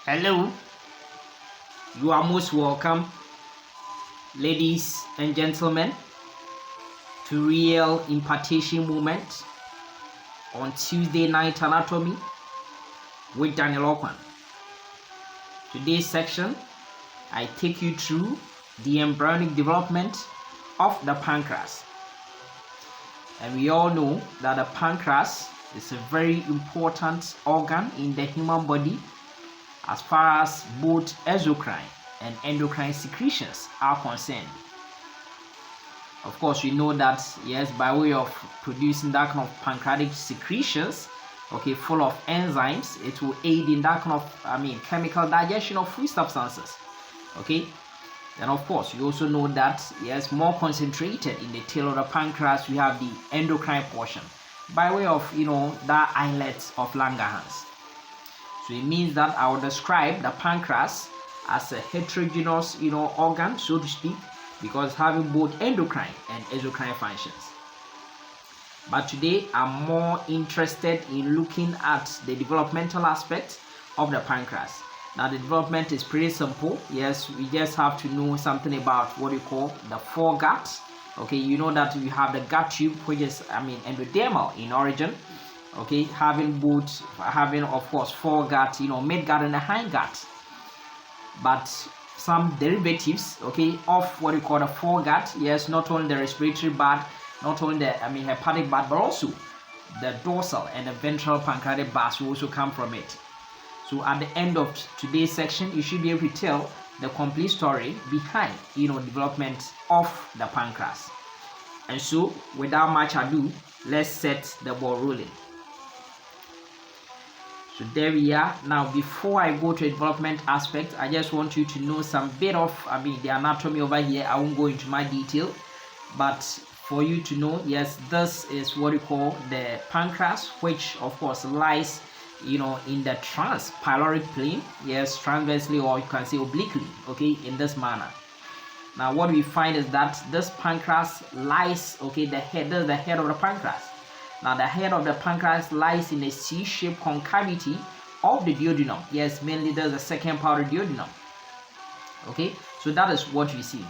Hello, you are most welcome, ladies and gentlemen, to Real Impartation Moment on Tuesday Night Anatomy with Daniel Okwan. Today's section, I take you through the embryonic development of the pancreas. And we all know that the pancreas is a very important organ in the human body as far as both exocrine and endocrine secretions are concerned. Of course, we know that, yes, by way of producing that kind of pancreatic secretions, okay, full of enzymes, it will aid in that kind of, chemical digestion of food substances, okay. And of course, you also know that, yes, more concentrated in the tail of the pancreas, we have the endocrine portion by way of, that islet of Langerhans. So it means that I will describe the pancreas as a heterogeneous, organ, so to speak, because having both endocrine and exocrine functions. But today, I'm more interested in looking at the developmental aspect of the pancreas. Now, the development is pretty simple. Yes, we just have to know something about what you call the foregut. Okay, you know that we have the gut tube, which is, endodermal in origin. Okay, having of course foregut, midgut and the hindgut, but some derivatives, okay, of what we call the foregut. Yes, not only the respiratory bud, not only the hepatic bud, but also the dorsal and the ventral pancreatic buds will also come from it. So at the end of today's section, you should be able to tell the complete story behind development of the pancreas. And so without much ado, let's set the ball rolling. So there we are. Now, before I go to the development aspect, I just want you to know some bit of the anatomy over here. I won't go into my detail, but for you to know, yes, this is what we call the pancreas, which of course lies in the transpyloric plane, yes, transversely, or you can say obliquely, okay, in this manner. Now what we find is that this pancreas lies, okay, this is the head of the pancreas. Now the head of the pancreas lies in a C-shaped concavity of the duodenum. Yes, mainly there's the second part of the duodenum. Okay, so that is what we see.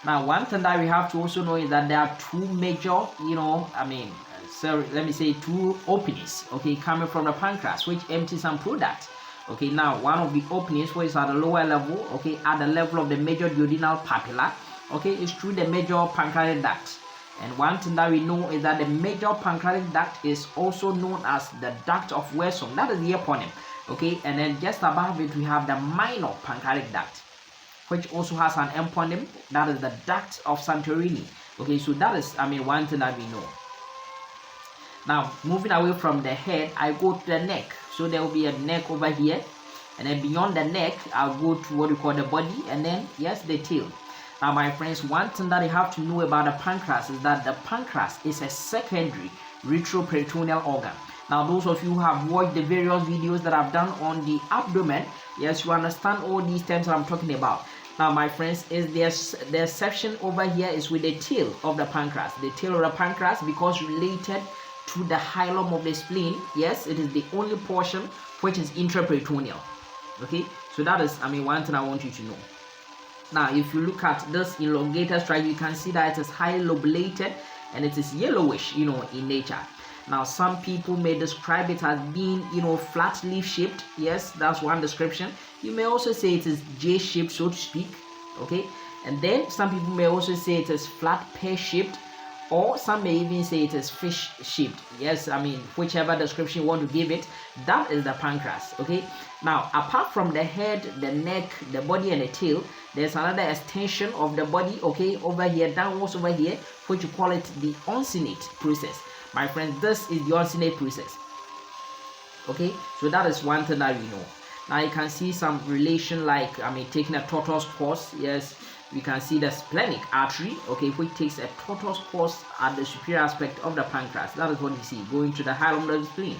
Now one thing that we have to also know is that there are two major, two openings, okay, coming from the pancreas, which empties some product. Okay, now one of the openings, which is at the lower level, okay, at the level of the major duodenal papilla, okay, is through the major pancreatic duct. And one thing that we know is that the major pancreatic duct is also known as the duct of Wesson. That is the eponym. Okay, and then just above it we have the minor pancreatic duct, which also has an eponym, that is the duct of Santorini. Okay, so that is one thing that we know. Now moving away from the head, I go to the neck. So there will be a neck over here, and then beyond the neck I'll go to what we call the body, and then yes, the tail. Now my friends, one thing that you have to know about the pancreas is that the pancreas is a secondary retroperitoneal organ. Now those of you who have watched the various videos that I've done on the abdomen, yes, you understand all these terms that I'm talking about. Now my friends, is the exception over here is with the tail of the pancreas. The tail of the pancreas, because related to the hilum of the spleen, yes, it is the only portion which is intraperitoneal. Okay, so that is one thing I want you to know. Now, if you look at this elongated stripe, you can see that it is highly lobulated and it is yellowish, in nature. Now, some people may describe it as being, flat leaf shaped. Yes, that's one description. You may also say it is J-shaped, so to speak. Okay, and then some people may also say it is flat pear shaped, or some may even say it is fish shaped. Yes, whichever description you want to give it, that is the pancreas. Okay, now apart from the head, the neck, the body and the tail, there's another extension of the body, okay, over here, downwards over here, which you call it the uncinate process. My friends, this is the uncinate process. Okay, so that is one thing that we know. Now you can see some relation, like taking a tortoise course. Yes, we can see the splenic artery, okay, which takes a tortoise course at the superior aspect of the pancreas. That is what we see, going to the hilum of the spleen.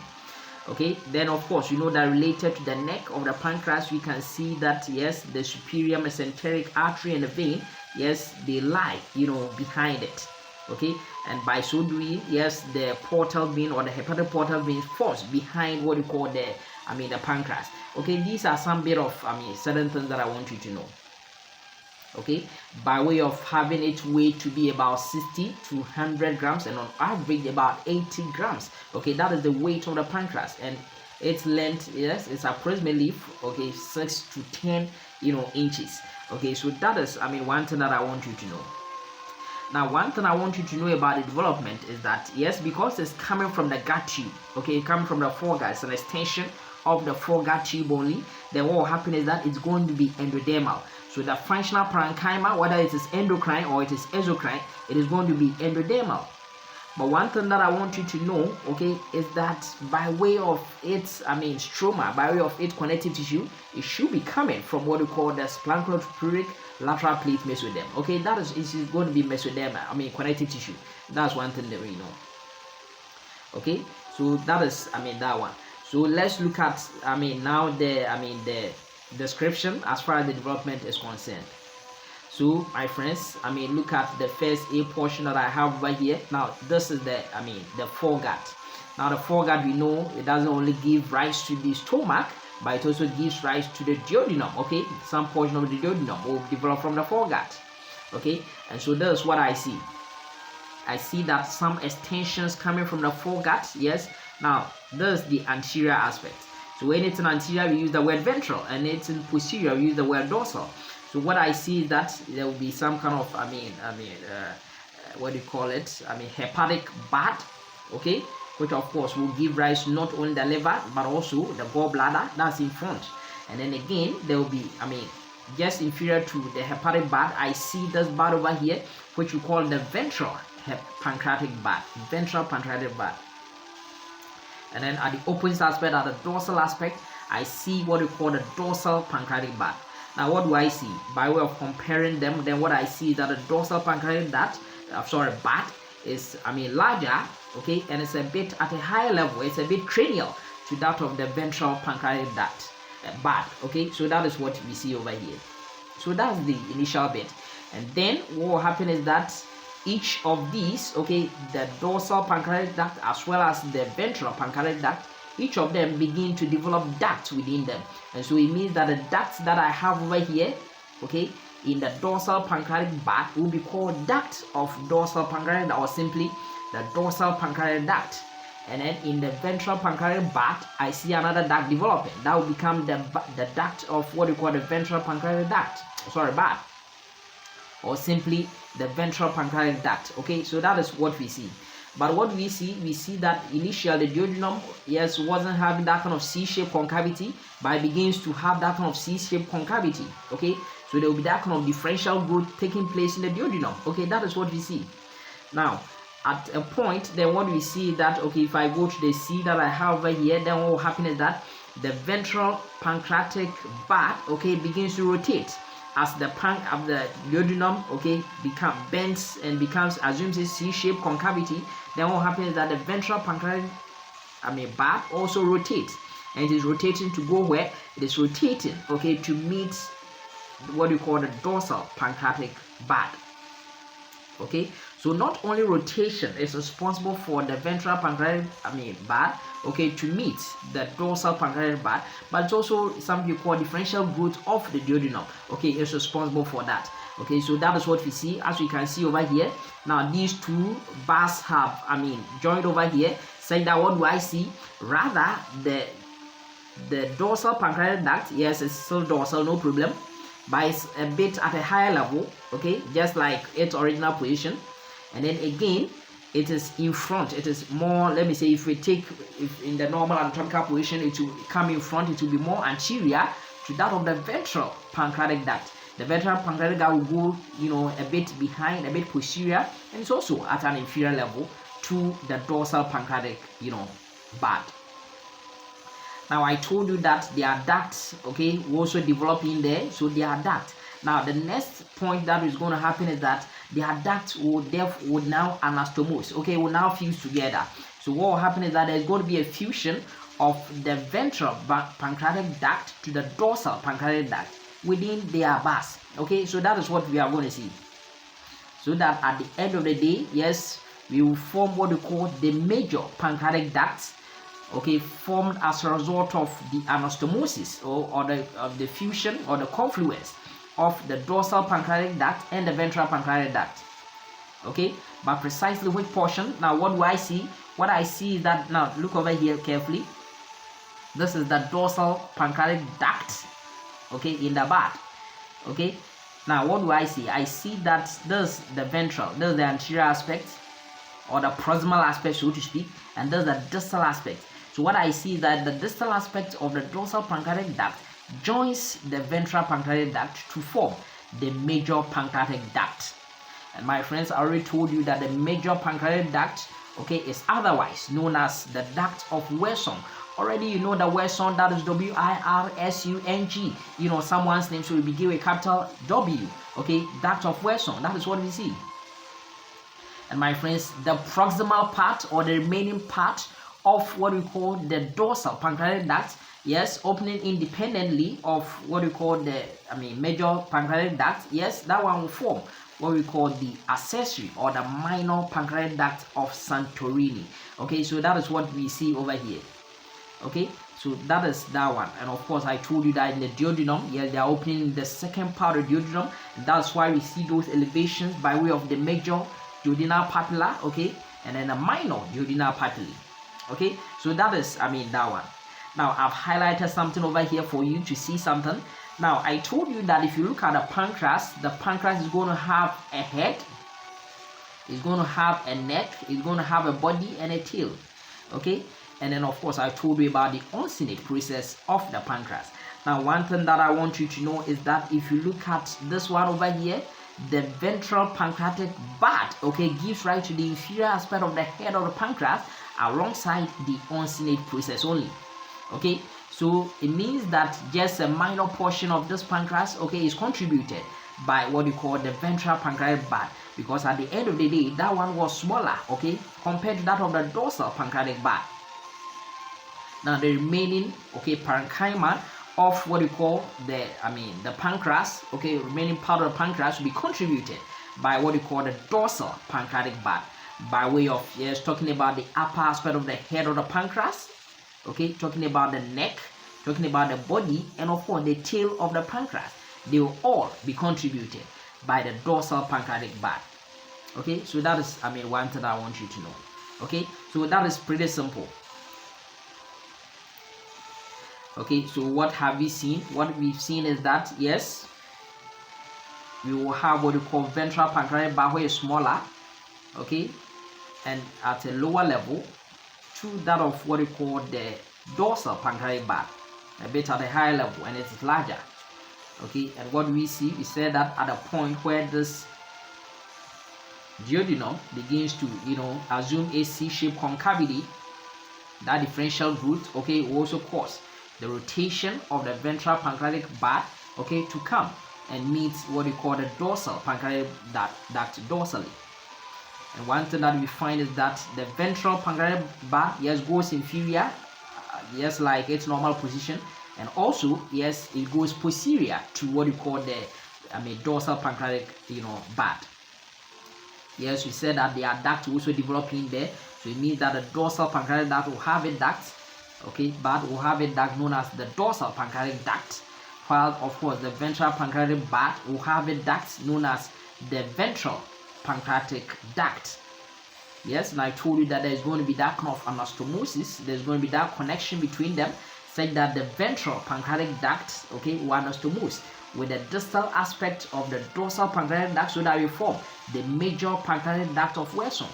Okay, then of course you know that related to the neck of the pancreas, we can see that yes, the superior mesenteric artery and the vein, yes, they lie behind it. Okay, and by so doing, yes, the portal vein or the hepatic portal vein falls behind what we call the pancreas. Okay, these are some bit of certain things that I want you to know. Okay, by way of having its weight to be about 60 to 100 grams, and on average about 80 grams. Okay, that is the weight of the pancreas, and its length, yes, it's approximately 6 to 10 inches. Okay, so that is one thing that I want you to know. Now, one thing I want you to know about the development is that, yes, because it's coming from the gut tube, okay, coming from the foregut, it's an extension of the foregut tube only, then what will happen is that it's going to be endodermal. So the functional parenchyma, whether it is endocrine or it is exocrine, it is going to be endodermal. But one thing that I want you to know, okay, is that by way of its, stroma, by way of its connective tissue, it should be coming from what we call the splanchnopluric lateral plate mesoderm. Okay, that is going to be mesoderma, connective tissue. That's one thing that we know. Okay, so that is, that one. So let's look at, now the description as far as the development is concerned. So my friends, look at the first A portion that I have over here. Now this is the foregut. Now the foregut, we know it doesn't only give rise to the stomach, but it also gives rise to the duodenum. Okay, some portion of the duodenum will develop from the foregut. Okay, and so this is what I see. I see that some extensions coming from the foregut. Yes. Now this is the anterior aspect. So when it's an anterior, we use the word ventral, and it's in posterior, we use the word dorsal. So what I see is that there will be some kind of what do you call it? Hepatic bud, okay, which of course will give rise not only the liver but also the gallbladder. That's in front, and then again there will be just inferior to the hepatic bud. I see this bud over here, which we call the ventral pancreatic bud, and then at the opposite aspect, at the dorsal aspect, I see what we call the dorsal pancreatic bud. Now, what do I see? By way of comparing them, then what I see is that the dorsal pancreatic bud is larger, okay, and it's a bit at a higher level. It's a bit cranial to that of the ventral pancreatic bud, okay. So that is what we see over here. So that's the initial bit, and then what will happen is that each of these, okay, the dorsal pancreatic duct as well as the ventral pancreatic duct, each of them begin to develop ducts within them. And so it means that the ducts that I have over here, okay, in the dorsal pancreatic bud will be called duct of dorsal pancreatic duct, or simply the dorsal pancreatic duct. And then in the ventral pancreatic bud, I see another duct developing. That will become the duct of what we call the ventral pancreatic bud, or simply the ventral pancreatic duct. Okay, so that is what we see. But what we see that initially the duodenum, yes, wasn't having that kind of C-shaped concavity, but it begins to have that kind of C-shaped concavity. Okay, so there will be that kind of differential growth taking place in the duodenum. Okay, that is what we see. Now, at a point, then what we see is that, okay, if I go to the C that I have over here, then what will happen is that the ventral pancreatic bud, okay, begins to rotate as the duodenum, okay, bends and assumes a C-shaped concavity. Then what happens is that the ventral pancreatic bud also rotates, and it is rotating to go where? It is rotating, okay, to meet what you call the dorsal pancreatic bud. Okay, so not only rotation is responsible for the ventral pancreatic bud, okay, to meet the dorsal pancreatic bud, but it's also something you call differential growth of the duodenum. Okay, it's responsible for that. Okay, so that is what we see. As you can see over here, now these two bars have joined over here, saying that what do I see? Rather, the dorsal pancreatic duct, yes, it's still dorsal, no problem, but it's a bit at a higher level, okay, just like its original position. And then again, it is in front. It is more, let me say, if in the normal anatomical position, it will come in front. It will be more anterior to that of the ventral pancreatic duct. The ventral pancreatic duct will go, a bit behind, a bit posterior, and it's also at an inferior level to the dorsal pancreatic, bud. Now, I told you that there are ducts, okay, will also develop in there, so there are ducts. Now, the next point that is going to happen is that their ducts would now anastomose, okay, will now fuse together. So what will happen is that there's going to be a fusion of the ventral pancreatic duct to the dorsal pancreatic duct within their bars. Okay, so that is what we are going to see. So that at the end of the day, yes, we will form what we call the major pancreatic ducts, okay, formed as a result of the anastomosis or the fusion or the confluence of the dorsal pancreatic duct and the ventral pancreatic duct. Okay, but precisely which portion? Now what do I see? What I see is that, now look over here carefully. This is the dorsal pancreatic duct, okay, in the bud. Okay, now what do I see? I see that this the ventral, this is the anterior aspect or the proximal aspect, so to speak, and this is the distal aspect. So what I see is that the distal aspect of the dorsal pancreatic duct joins the ventral pancreatic duct to form the major pancreatic duct. And my friends, I already told you that the major pancreatic duct, okay, is otherwise known as the duct of Wirsung. Already you know the Wirsung, that is W-I-R-S-U-N-G. You know someone's name, so we begin with capital W. Okay, duct of Wirsung, that is what we see. And my friends, the proximal part or the remaining part of what we call the dorsal pancreatic duct, yes, opening independently of what we call the major pancreatic duct, yes, that one will form what we call the accessory or the minor pancreatic duct of Santorini. Okay, so that is what we see over here. Okay, so that is that one. And of course, I told you that in the duodenum, yes, they are opening in the second part of the duodenum. And that's why we see those elevations by way of the major duodenal papilla, okay, and then a minor duodenal papillae. Okay, so that is that one. Now I've highlighted something over here for you to see something. Now I told you that if you look at the pancreas is going to have a head, it's going to have a neck, it's going to have a body and a tail. Okay, and then of course I told you about the uncinate process of the pancreas. Now one thing that I want you to know is that if you look at this one over here, the ventral pancreatic bud, okay, gives rise to the inferior aspect of the head of the pancreas alongside the uncinate process only. Okay, so it means that just a minor portion of this pancreas, okay, is contributed by what you call the ventral pancreatic bud, because at the end of the day that one was smaller, okay, compared to that of the dorsal pancreatic bud. Now the remaining, okay, parenchyma of what you call the pancreas, okay, remaining part of the pancreas will be contributed by what you call the dorsal pancreatic bud, by way of, yes, talking about the upper aspect of the head of the pancreas, okay, talking about the neck, talking about the body, and of course the tail of the pancreas. They will all be contributed by the dorsal pancreatic bud. Okay, so that is one thing I want you to know. Okay, so that is pretty simple. Okay, so what have we seen? What we've seen is that, yes, we will have what we call ventral pancreatic bud, where it's smaller, okay, and at a lower level, to that of what we call the dorsal pancreatic bud, a bit at a higher level, and it's larger. Okay, and what we see, we said that at a point where this duodenum begins to, assume a C-shaped concavity, that differential growth, okay, will also cause the rotation of the ventral pancreatic bud, okay, to come and meet what we call the dorsal pancreatic duct dorsally. And one thing that we find is that the ventral pancreatic bud, yes, goes inferior, yes, like its normal position, and also, yes, it goes posterior to what we call the dorsal pancreatic bud. Yes, we said that there are ducts also developing there, so it means that the dorsal pancreatic duct will have a duct, okay, bud will have a duct known as the dorsal pancreatic duct, while of course the ventral pancreatic bud will have a duct known as the ventral pancreatic duct. Yes, and I told you that there is going to be that kind of anastomosis, there's going to be that connection between them, such that the ventral pancreatic duct, okay, will anastomose with the distal aspect of the dorsal pancreatic duct, so that we form the major pancreatic duct of Wirsung.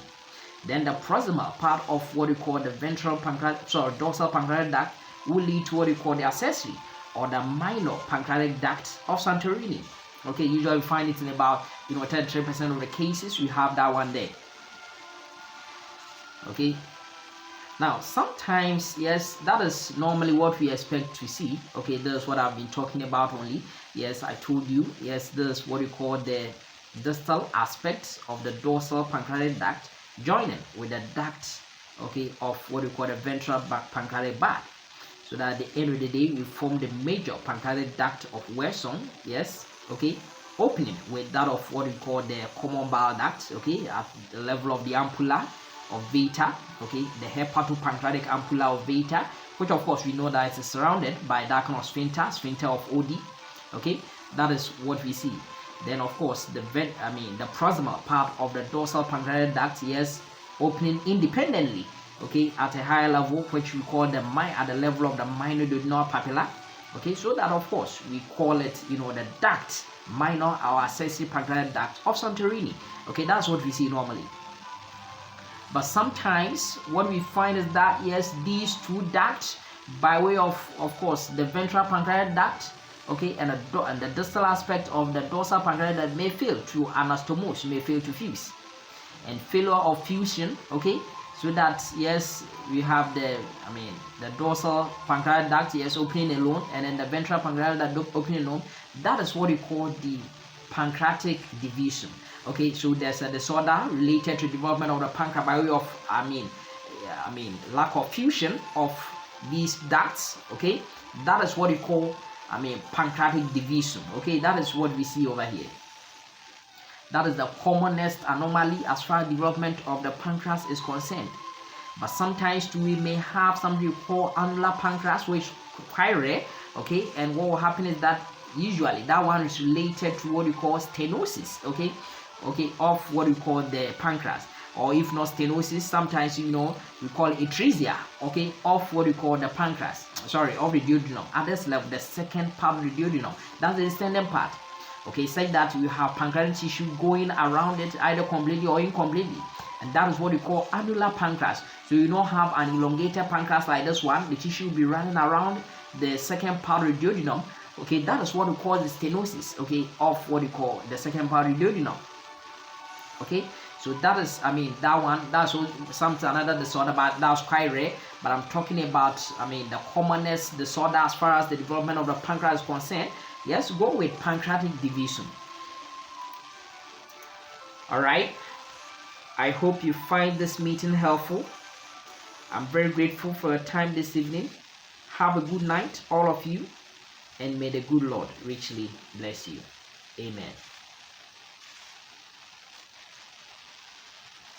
Then the proximal part of what we call the dorsal pancreatic duct will lead to what we call the accessory or the minor pancreatic duct of Santorini. Okay, usually we find it in about 33% of the cases. We have that one there. Okay, now sometimes, yes, that is normally what we expect to see. Okay, this is what I've been talking about only. Yes, I told you, yes, this is what we call the distal aspect of the dorsal pancreatic duct joining with the duct, okay, of what we call the ventral pancreatic bud, so that at the end of the day we form the major pancreatic duct of Wirsung, yes, okay, opening with that of what we call the common bile duct, okay, at the level of the ampulla, of Vata, okay, the hepatopancreatic ampulla of Vata, which of course we know that it is surrounded by that kind of sphincter of OD, okay, that is what we see. Then of course the proximal part of the dorsal pancreatic duct, yes, opening independently, okay, at a higher level, which we call at the level of the minor duodenal papilla, okay, so that of course we call it, the duct minor or accessory pancreatic duct of Santorini, okay, that's what we see normally. But sometimes what we find is that, yes, these two ducts, by way of course, the ventral pancreatic duct, okay, and the distal aspect of the dorsal pancreatic duct may fail to anastomose, may fail to fuse. And failure of fusion, okay, so that, yes, we have the dorsal pancreatic duct, yes, opening alone, and then the ventral pancreatic duct opening alone. That is what we call the pancreatic division. Okay, so there's a disorder related to development of the pancreas by way of lack of fusion of these ducts. Okay, that is what we call pancreatic division. Okay, that is what we see over here. That is the commonest anomaly as far as development of the pancreas is concerned. But sometimes too, we may have something we call annular pancreas, which is quite rare. Okay, and what will happen is that usually that one is related to what we call stenosis. Okay, of what we call the pancreas, or if not stenosis, sometimes we call atresia, okay, of what we call the pancreas, of the duodenum, at this level, the second part of the duodenum, that's the descending part, okay, such that you have pancreatic tissue going around it either completely or incompletely, and that is what we call annular pancreas. So you don't have an elongated pancreas like this one, the tissue will be running around the second part of the duodenum, okay, that is what we call the stenosis, okay, of what we call the second part of the duodenum. Okay, so that is, that one, that's another disorder, but that's quite rare. But I'm talking about, the commonest disorder as far as the development of the pancreas is concerned. Yes, go with pancreatic division. All right, I hope you find this meeting helpful. I'm very grateful for your time this evening. Have a good night, all of you, and may the good Lord richly bless you. Amen.